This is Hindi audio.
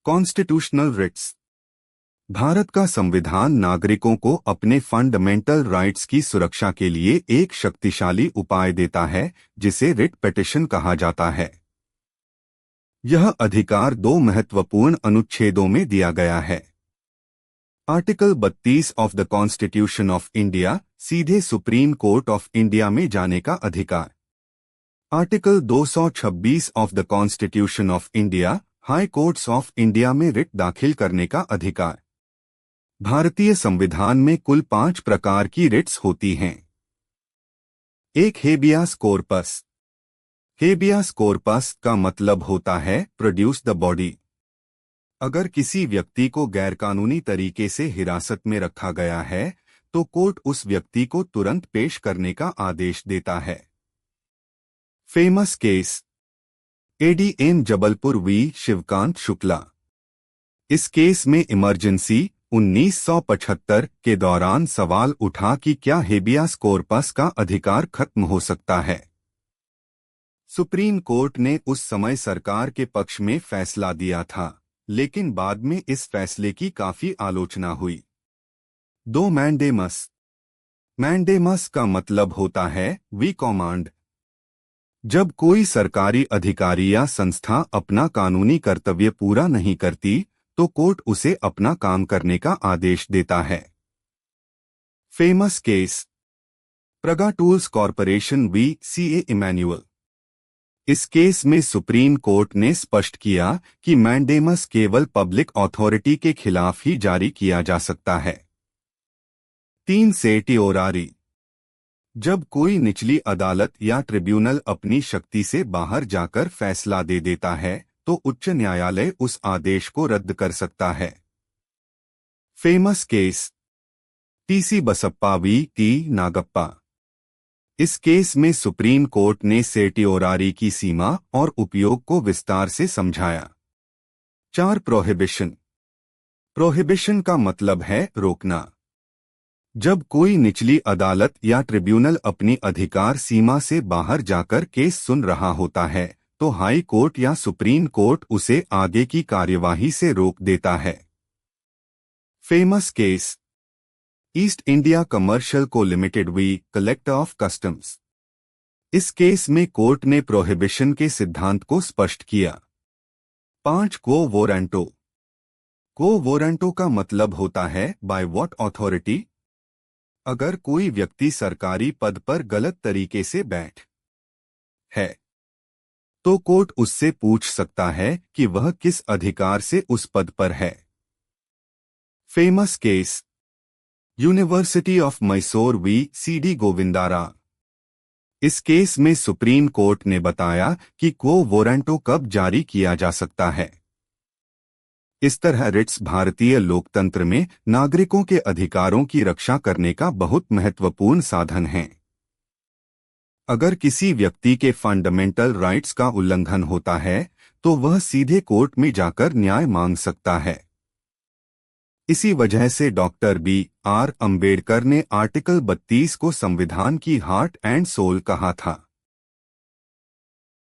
Constitutional Ritz. भारत का संविधान नागरिकों को अपने फंडामेंटल राइट्स की सुरक्षा के लिए एक शक्तिशाली उपाय देता है, जिसे रिट पिटीशन कहा जाता है। यह अधिकार दो महत्वपूर्ण अनुच्छेदों में दिया गया है। Article 32 of the constitution of India, सीधे सुप्रीम कोर्ट ऑफ इंडिया में जाने का अधिकार। Article 226 of the constitution of India, high courts of India में रिट दाखिल करने का अधिकार। भारतीय संविधान में कुल 5 प्रकार की रिट्स होती हैं। एक हेबियास कॉर्पस। हेबियास कॉर्पस का मतलब होता है प्रोड्यूस द बॉडी। अगर किसी व्यक्ति को गैरकानूनी तरीके से हिरासत में रखा गया है तो कोर्ट उस व्यक्ति को तुरंत पेश करने का आदेश देता है। Famous case ADM Jabalpur v Shivkant Shukla. इस केस में इमरजेंसी 1975 के दौरान सवाल उठा कि क्या हेबियास कॉर्पस का अधिकार खत्म हो सकता है। सुप्रीम कोर्ट ने उस समय सरकार के पक्ष में फैसला दिया था, लेकिन बाद में इस फैसले की काफी आलोचना हुई। 2 मैंडेमस। मैंडेमस का मतलब होता है वी कमांड। जब कोई सरकारी अधिकारी या संस्था अपना कानूनी कर्तव्य पूरा नहीं करती तो कोर्ट उसे अपना काम करने का आदेश देता है। Famous case Praga tools corporation V C A Imanuel. इस केस में सुप्रीम कोर्ट ने स्पष्ट किया कि मैंडेमस केवल पब्लिक अथॉरिटी के खिलाफ ही जारी किया जा सकता है। 3 सेटिओरारी। जब कोई निचली अदालत या ट्रिब्यूनल अपनी शक्ति से बाहर जाकर फैसला दे देता है तो उच्च न्यायालय उस आदेश को रद्द कर सकता है। Famous case TC Basappa we T Nagappa. इस केस में सुप्रीम कोर्ट ने सेटिओरारी की सीमा और उपयोग को विस्तार से समझाया। 4 प्रोहिबिशन। प्रोहिबिशन का मतलब है रोकना। जब कोई निचली अदालत या ट्रिब्यूनल अपनी अधिकार सीमा से बाहर जाकर केस सुन रहा होता है तो हाई कोर्ट या सुप्रीम कोर्ट उसे आगे की कार्यवाही से रोक देता है। Famous case East India commercial co limited V collector of customs. इस केस में कोर्ट ने प्रोहिबिशन के सिद्धांत को स्पष्ट किया। 5 को वोरेंटो। को वोरेंटो का मतलब होता है बाय व्हाट अथॉरिटी। अगर कोई व्यक्ति सरकारी पद पर गलत तरीके से बैठ है तो कोर्ट उससे पूछ सकता है कि वह किस अधिकार से उस पद पर है। Famous case university of Mysore V C D Govindarao. इस केस में सुप्रीम कोर्ट ने बताया कि क्वो वोरेंटो कब जारी किया जा सकता है। इस तरह रिट्स भारतीय लोकतंत्र में नागरिकों के अधिकारों की रक्षा करने का बहुत महत्वपूर्ण साधन हैं। अगर किसी व्यक्ति के फंडामेंटल राइट्स का उल्लंघन होता है तो वह सीधे कोर्ट में जाकर न्याय मांग सकता है। इसी वजह से डॉक्टर BR अम्बेडकर ने आर्टिकल 32 को संविधान की हार्ट एंड सोल कहा था।